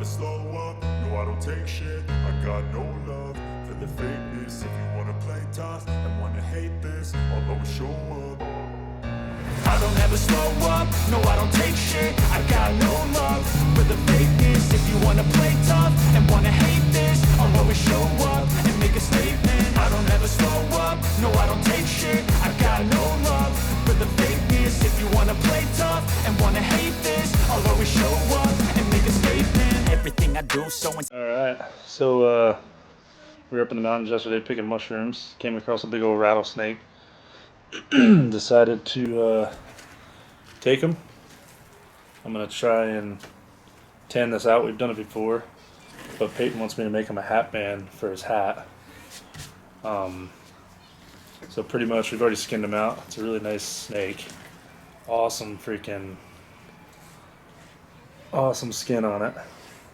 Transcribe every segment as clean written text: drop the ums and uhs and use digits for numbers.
slow up, no I don't take shit. I got no love for the fakeness. If you wanna play tough and wanna hate this, I'll always show up. I don't ever slow up, no I don't take shit. I got no love for the fakeness. If you wanna play tough and wanna hate this, I'll always show up and make a statement. I don't ever slow up, no I don't take shit. I got no love for the fakeness. If you wanna play tough and wanna hate this, I'll always show up and make a statement. Everything I do so. Alright, so we were up in the mountains yesterday picking mushrooms. Came across a big old rattlesnake. Decided to take them. I'm going to try and tan this out. We've done it before, but Peyton wants me to make him a hat band for his hat. So pretty much we've already skinned him out. It's a really nice snake. Awesome skin on it.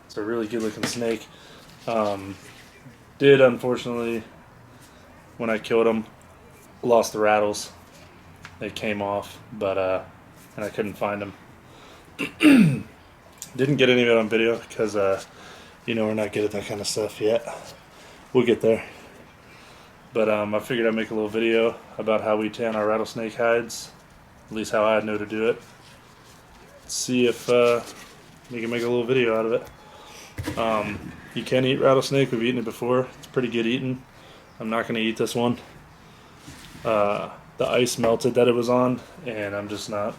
It's a really good looking snake. Did unfortunately, when I killed him, lost the rattles. They came off, but and I couldn't find them. Didn't get any of it on video because you know, we're not good at that kind of stuff yet. We'll get there. But I figured I'd make a little video about how we tan our rattlesnake hides, at least how I know to do it. See if we can make a little video out of it. You can eat rattlesnake. We've eaten it before. It's pretty good eating. I'm not going to eat this one. The ice melted that it was on, and I'm just not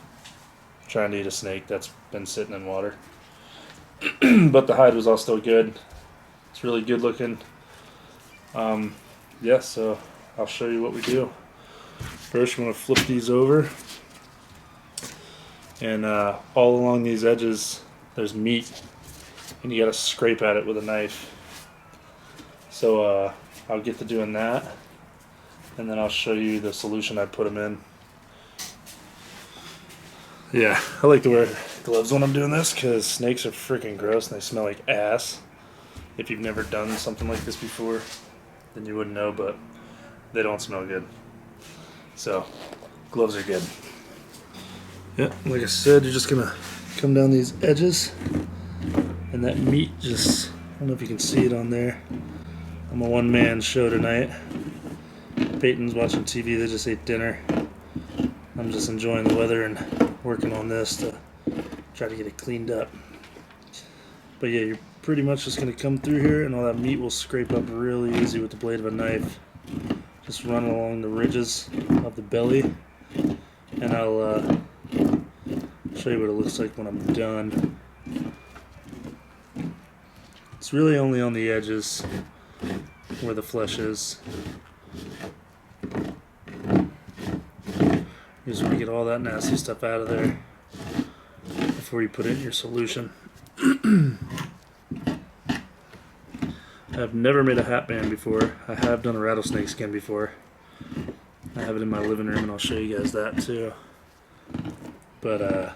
trying to eat a snake that's been sitting in water. But the hide was all still good. It's really good looking. Yeah, so I'll show you what we do. First, we're going to flip these over, and all along these edges there's meat, and you got to scrape at it with a knife. So I'll get to doing that, and then I'll show you the solution I put them in. Yeah, I like to wear gloves when I'm doing this because snakes are freaking gross and they smell like ass. If you've never done something like this before, then you wouldn't know, but they don't smell good. So, gloves are good. Yeah, like I said, you're just gonna come down these edges, and that meat just, I don't know if you can see it on there. I'm a one-man show tonight. Peyton's watching TV, they just ate dinner. I'm just enjoying the weather and working on this to try to get it cleaned up. But yeah, you're pretty much just going to come through here, and all that meat will scrape up really easy with the blade of a knife. Just run along the ridges of the belly, and I'll show you what it looks like when I'm done. It's really only on the edges where the flesh is. You just want to get all that nasty stuff out of there before you put it in your solution. I've never made a hat band before. I have done a rattlesnake skin before. I have it in my living room, and I'll show you guys that too. But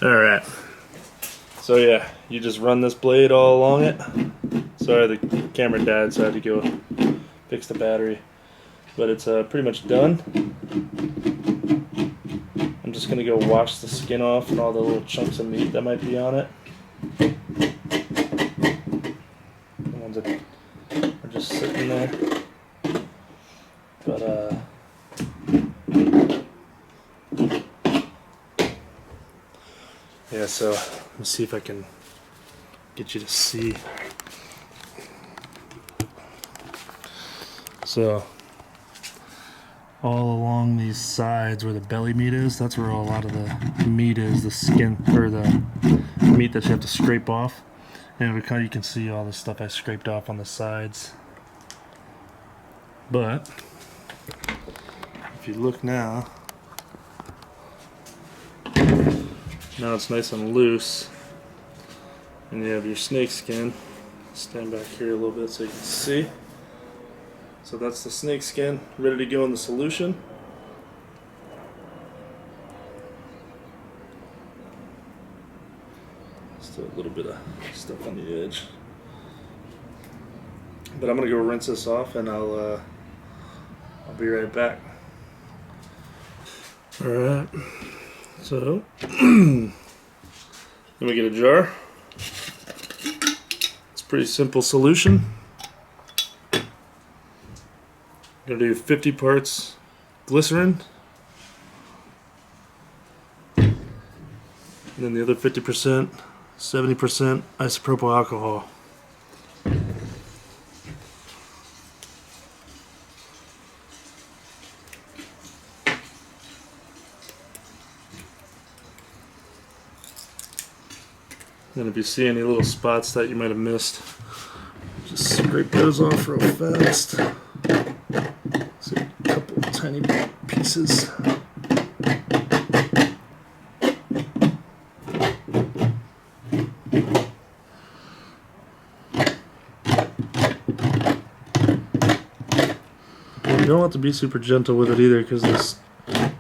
alright, so yeah, you just run this blade all along it. Sorry, the camera died, so I had to go fix the battery. But it's pretty much done. I'm just going to go wash the skin off and all the little chunks of meat that might be on it. The ones that are just sitting there. But yeah, so let me see if I can get you to see. So all along these sides where the belly meat is, that's where a lot of the meat is, the skin, or the meat that you have to scrape off. And you can see all the stuff I scraped off on the sides. But if you look now, Now it's nice and loose. And you have your snake skin. Stand back here a little bit so you can see. So that's the snake skin ready to go in the solution. Still a little bit of stuff on the edge. But I'm gonna go rinse this off and I'll be right back. Alright. So let me get a jar. It's a pretty simple solution. I'm gonna do 50 parts glycerin. And then the other 50%, 70% isopropyl alcohol. And if you see any little spots that you might have missed, just scrape those off real fast. See a couple tiny pieces. You don't have to be super gentle with it either, because this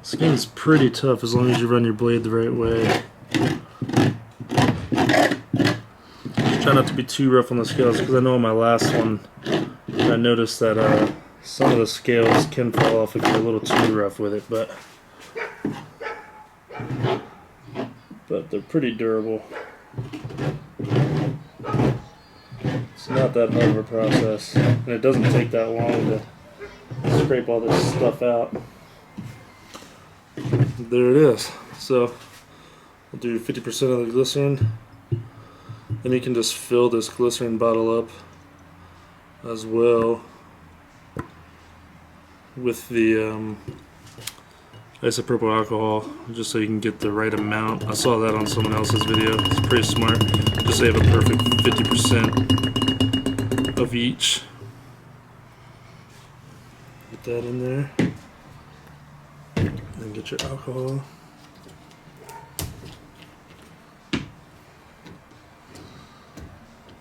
skin is pretty tough as long as you run your blade the right way. Try not to be too rough on the scales, because I know on my last one I noticed that some of the scales can fall off if you're a little too rough with it, but they're pretty durable. It's not that hard of a process, and it doesn't take that long to scrape all this stuff out. There it is. So I'll do 50% of the glycerin. Then you can just fill this glycerin bottle up as well with the isopropyl alcohol, just so you can get the right amount. I saw that on someone else's video. It's pretty smart. Just so you have a perfect 50% of each. Put that in there. And get your alcohol.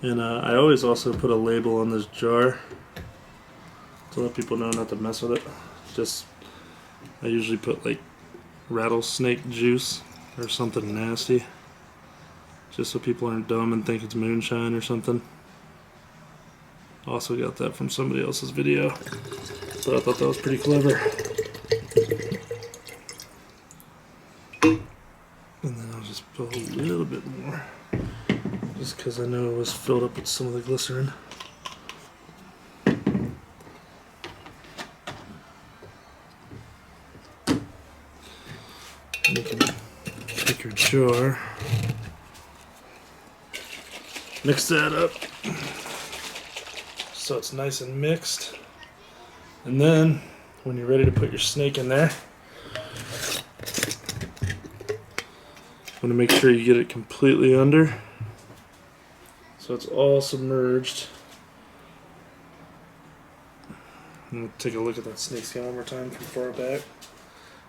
And I always also put a label on this jar to let people know not to mess with it. I usually put like rattlesnake juice or something nasty, just so people aren't dumb and think it's moonshine or something. Also got that from somebody else's video, so I thought that was pretty clever. And then I'll just put a little bit more, just because I know it was filled up with some of the glycerin. And you can take your jar, mix that up so it's nice and mixed. And then when you're ready to put your snake in there, you want to make sure you get it completely under, so it's all submerged. I'm going to take a look at that snake skin one more time from far back.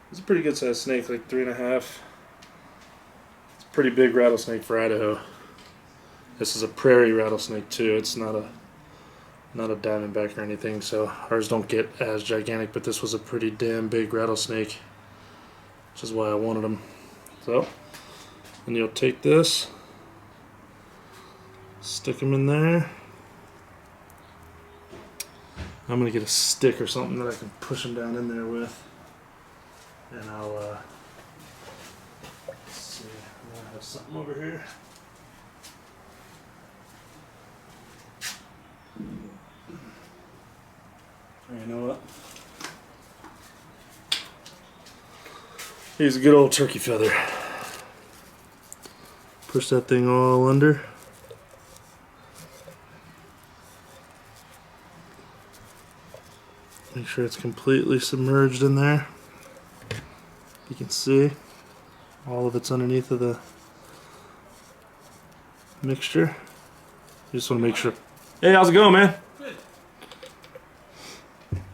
It's a pretty good sized snake, like 3.5. It's a pretty big rattlesnake for Idaho. This is a prairie rattlesnake too. It's not a diamondback or anything, so ours don't get as gigantic, but this was a pretty damn big rattlesnake, which is why I wanted them. So, and you'll take this, stick them in there. I'm gonna get a stick or something that I can push them down in there with, and I'll let's see, I have something over here. You know what? Here's a good old turkey feather. Push that thing all under. Make sure it's completely submerged in there. You can see all of it's underneath of the mixture. You just want to make sure. Hey, how's it going, man? Good.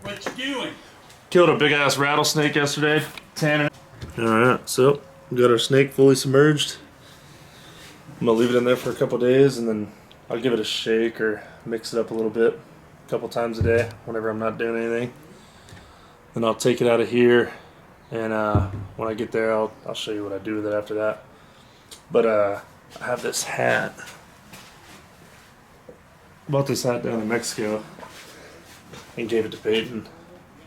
What you doing? Killed a big ass rattlesnake yesterday. Tanner. Alright, so we got our snake fully submerged. I'm gonna leave it in there for a couple days, and then I'll give it a shake or mix it up a little bit a couple times a day whenever I'm not doing anything. Then I'll take it out of here, and when I get there, I'll show you what I do with it after that. But I have this hat. Bought this hat down in Mexico and gave it to Peyton,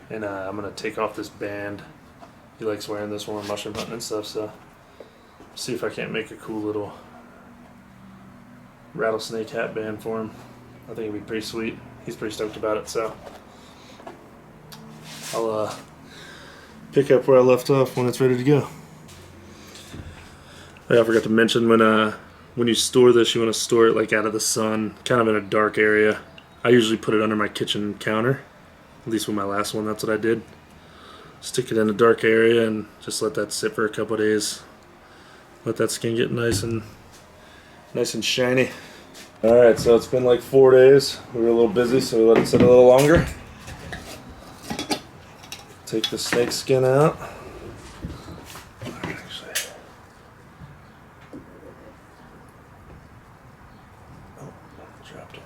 and I'm gonna take off this band. He likes wearing this when we're mushroom hunting and stuff, so see if I can't make a cool little rattlesnake hatband for him. I think it'd be pretty sweet. He's pretty stoked about it, so I'll pick up where I left off when it's ready to go. I forgot to mention, when you store this, you want to store it like out of the sun, kind of in a dark area. I usually put it under my kitchen counter. At least with my last one, that's what I did. Stick it in a dark area and just let that sit for a couple days. Let that skin get nice and shiny. Alright, so it's been like 4 days. We were a little busy, so we let it sit a little longer. Take the snake skin out. Dropped it.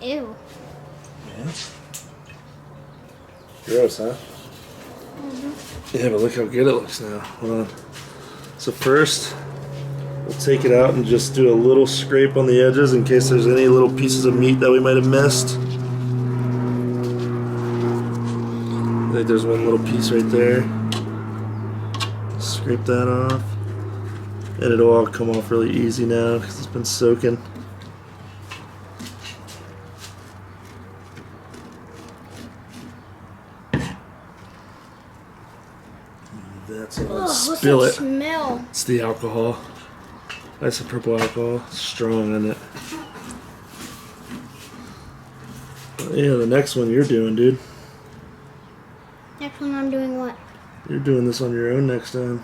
Ew. Yeah. Gross, huh? Mm-hmm. Yeah, but look how good it looks now. Hold on. So first, we'll take it out and just do a little scrape on the edges in case there's any little pieces of meat that we might have missed. I think there's one little piece right there. Scrape that off. And it'll all come off really easy now because it's been soaking. That's how I spill it. Smell? It's the alcohol. That's the purple alcohol. It's strong in it. But yeah, the next one you're doing, dude. Next one I'm doing what? You're doing this on your own next time.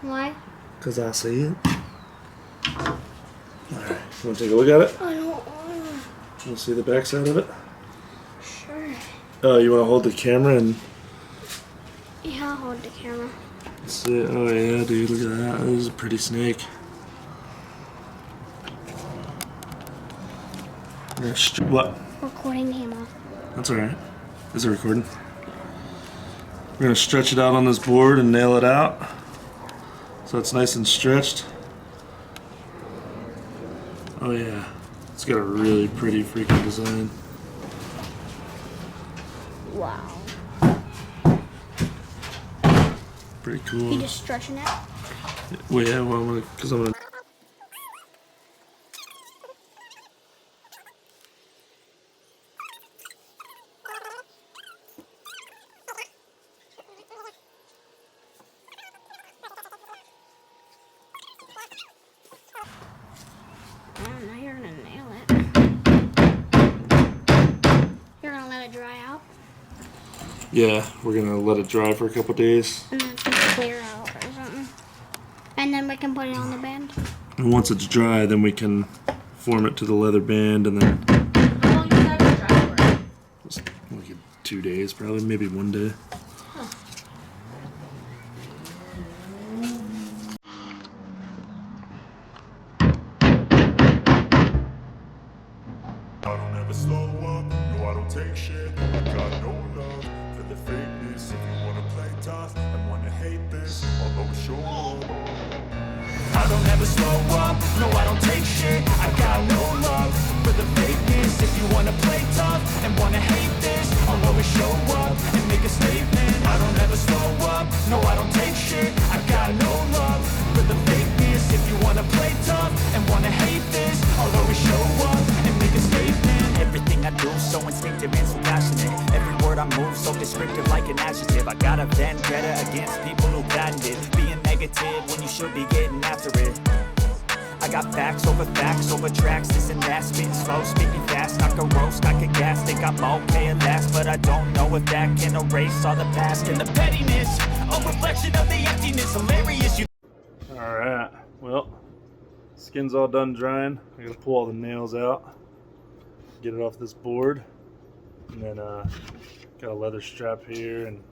Why? Because I see it. Alright, you want to take a look at it? I don't want to. You want to see the back side of it? Sure. Oh, you want to hold the camera and Yeah, I'll hold the camera. see it? Oh yeah, dude, look at that. That is a pretty snake. What? Recording came off. That's alright. Is it recording? We're going to stretch it out on this board and nail it out so it's nice and stretched. Oh yeah, it's got a really pretty freaking design. Wow. Pretty cool. You just stretching it? Well, yeah, well, because I'm going to... Oh, now you're gonna nail it. You're gonna let it dry out? Yeah, we're going to let it dry for a couple days. And then it's gonna clear out or something. And then we can put it on the band. And once it's dry, then we can form it to the leather band, and then How long does that dry for? just like 2 days, probably, maybe 1 day. I don't ever slow up, no I don't take shit. I got no love for the fakeness. If you wanna play tough and wanna hate this, I'll always show up. I don't ever slow up, no I don't take shit. I got no love for the fakeness. If you wanna play tough and wanna hate this, I'll always show up and make a statement. I don't ever slow up, no I don't take shit. I got no love for the fakeness. If you wanna play tough and wanna hate this, I'll always show up and make a statement. Everything I do so instinctive and so passionate. Every word I move so descriptive like an adjective. I got a vendetta against people who patented being negative when you should be getting after it. I got facts over tracks, this and that. Spitting slow, speaking fast, I can roast, I can gas. Think I'm okay at last, but I don't know if that can erase all the past. And the pettiness, a reflection of the emptiness. Hilarious, you. Alright, well, skin's all done drying. I gotta pull all the nails out, get it off this board, and then got a leather strap here and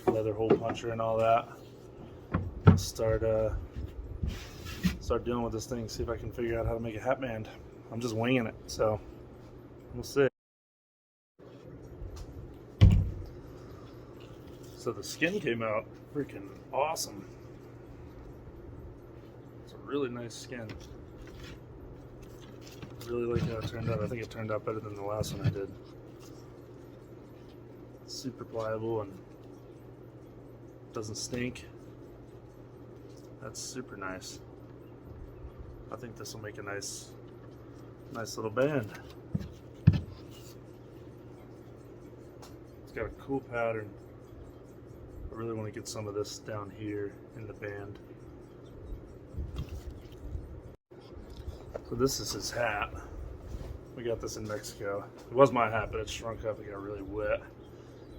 leather hole puncher and all that. Start dealing with this thing. See if I can figure out how to make a hatband. I'm just winging it, so we'll see. So the skin came out freaking awesome. It's a really nice skin. Really like how it turned out. I think it turned out better than the last one I did. It's super pliable and doesn't stink. That's super nice. I think this will make a nice little band. It's got a cool pattern. I really want to get some of this down here in the band. So this is his hat. We got this in Mexico. It was my hat, but it shrunk up and got really wet.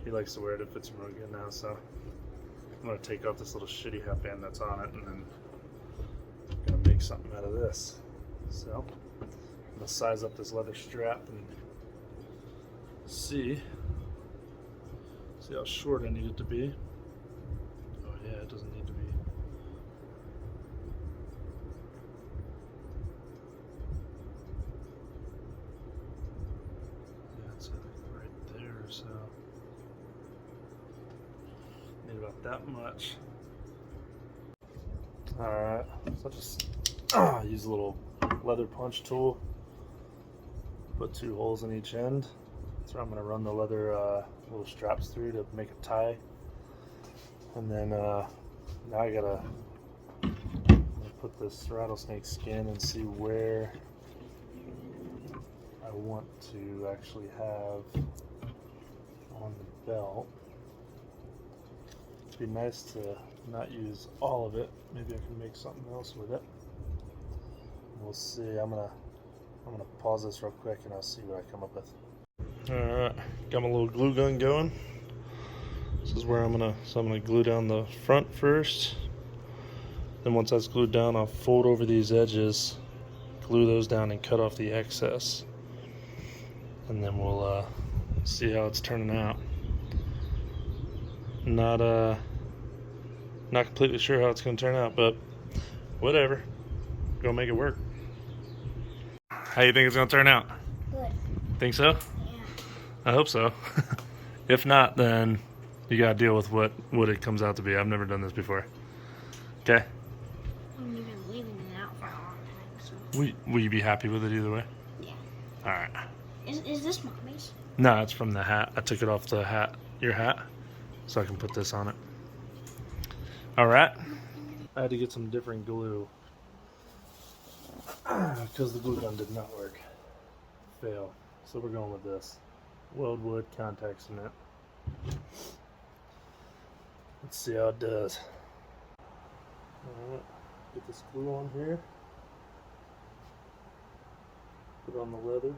He likes to wear it. It fits him really good now, so I'm gonna take off this little shitty hatband that's on it and then I'm gonna make something out of this. So I'm gonna size up this leather strap and see how short I need it to be. Oh yeah, it doesn't need to be. Yeah, it's right there, so need about that much. Alright, so I'll just use a little leather punch tool. Put 2 holes in each end. That's where I'm going to run the leather little straps through to make a tie. And then now I gotta put this rattlesnake skin and see where I want to actually have on the belt. It'd be nice to not use all of it. Maybe I can make something else with it. We'll see. I'm gonna pause this real quick and I'll see what I come up with. Alright, got my little glue gun going. This is where I'm gonna glue down the front first. Then once that's glued down, I'll fold over these edges, glue those down and cut off the excess. And then we'll see how it's turning out. Not completely sure how it's gonna turn out, but whatever. Go make it work. How you think it's gonna turn out? Good. Think so? Yeah. I hope so. If not, then you gotta deal with what it comes out to be. I've never done this before. Okay? I'm even leaving it out for a long time. So. Will you be happy with it either way? Yeah. Alright. Is this mommy's? No, it's from the hat. I took it off the hat, your hat, so I can put this on it. Alright. I had to get some different glue because the glue gun did not work. Fail. So we're going with this. Weldwood contact cement. Let's see how it does. Alright, get this glue on here. Put it on the leather.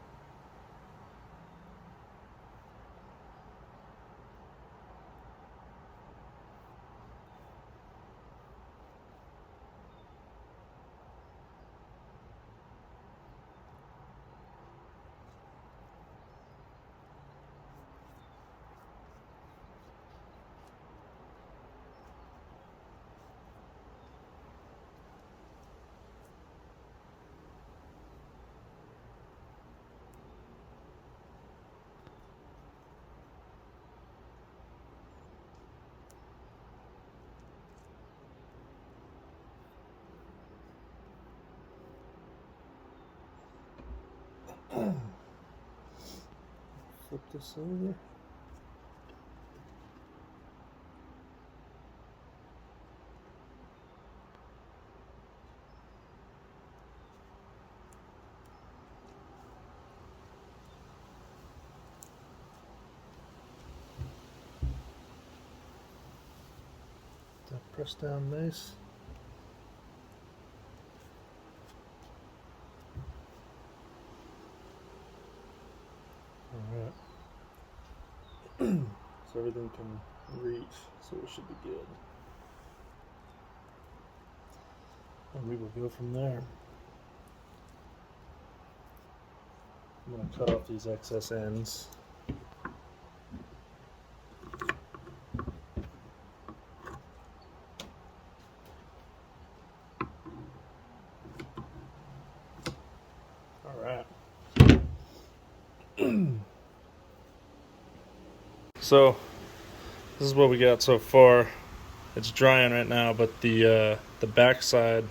Flip this over. That press down nice. Alright. So everything can reach, so it should be good. And we will go from there. I'm going to cut off these excess ends. So this is what we got so far. It's drying right now, but the backside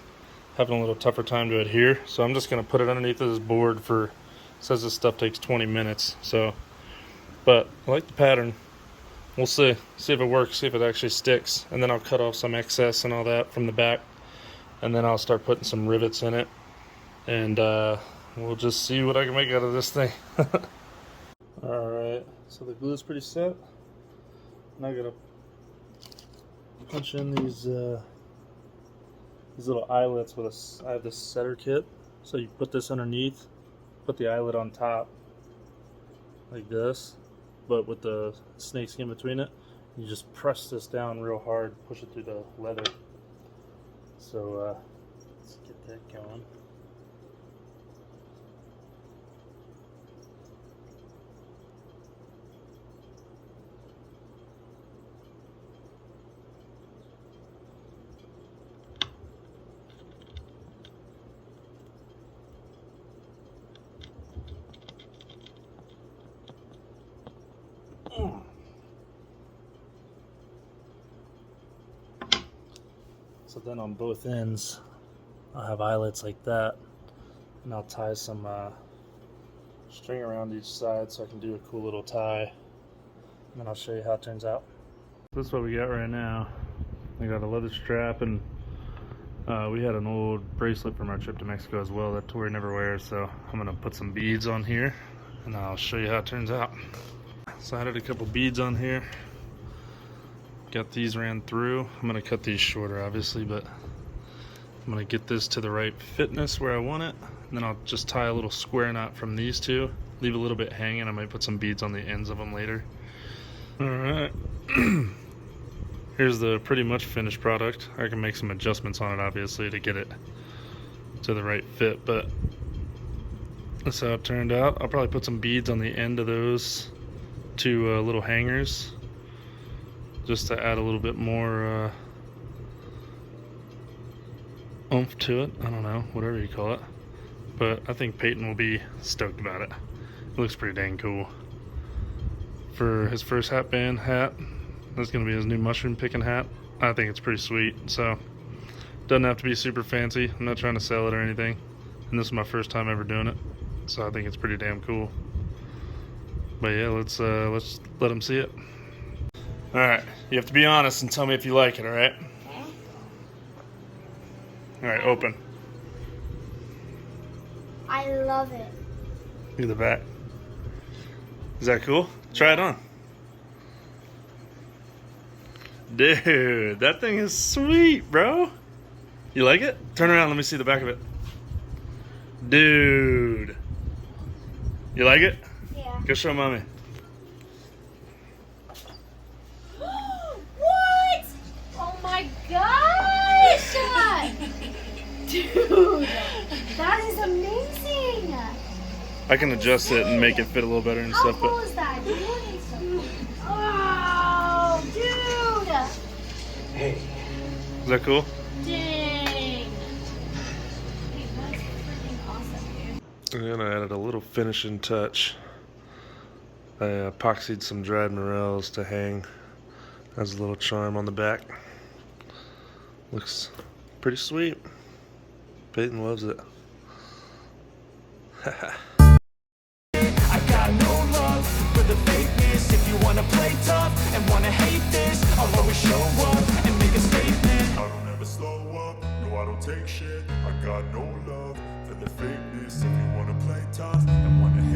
having a little tougher time to adhere. So I'm just gonna put it underneath of this board for. It says this stuff takes 20 minutes. So, but I like the pattern. We'll see if it works, see if it actually sticks, and then I'll cut off some excess and all that from the back, and then I'll start putting some rivets in it, and we'll just see what I can make out of this thing. Alright, so the glue is pretty set. Now I gotta punch in these little eyelets with I have this setter kit, so you put this underneath, put the eyelet on top, like this, but with the snakeskin between it. You just press this down real hard, push it through the leather. So let's get that going. So then on both ends, I'll have eyelets like that, and I'll tie some string around each side so I can do a cool little tie, and then I'll show you how it turns out. This is what we got right now. I got a leather strap, and we had an old bracelet from our trip to Mexico as well that Tori never wears, so I'm gonna put some beads on here, and I'll show you how it turns out. So I added a couple beads on here. Got these ran through. I'm gonna cut these shorter obviously, but I'm gonna get this to the right fitness where I want it, and then I'll just tie a little square knot from these two, leave a little bit hanging. I might put some beads on the ends of them later. Alright. Here's the pretty much finished product. I can make some adjustments on it obviously to get it to the right fit, but that's how it turned out. I'll probably put some beads on the end of those two little hangers, just to add a little bit more oomph to it. I don't know, whatever you call it. But I think Peyton will be stoked about it. It looks pretty dang cool. For his first hatband hat, that's gonna be his new mushroom picking hat. I think it's pretty sweet. So, doesn't have to be super fancy. I'm not trying to sell it or anything. And this is my first time ever doing it. So I think it's pretty damn cool. But yeah, let's let him see it. Alright, you have to be honest and tell me if you like it, alright? Alright, open. I love it. Look at the back. Is that cool? Try it on. Dude, that thing is sweet, bro. You like it? Turn around, let me see the back of it. Dude. You like it? Yeah. Go show mommy. What? Oh my gosh! Dude, that is amazing! I can adjust it and make it fit a little better and How stuff, cool but is that, dude? Oh, dude! is that cool? Dang! Hey, that's freaking awesome, dude. And I added a little finishing touch. I epoxied some dried morels to hang as a little charm on the back. Looks pretty sweet. Peyton loves it. I got no love for the fakeness. If you wanna play tough and wanna hate this, I'll always show up and make a statement. I don't ever slow up, no I don't take shit. I got no love for the fakeness. If you wanna play tough and wanna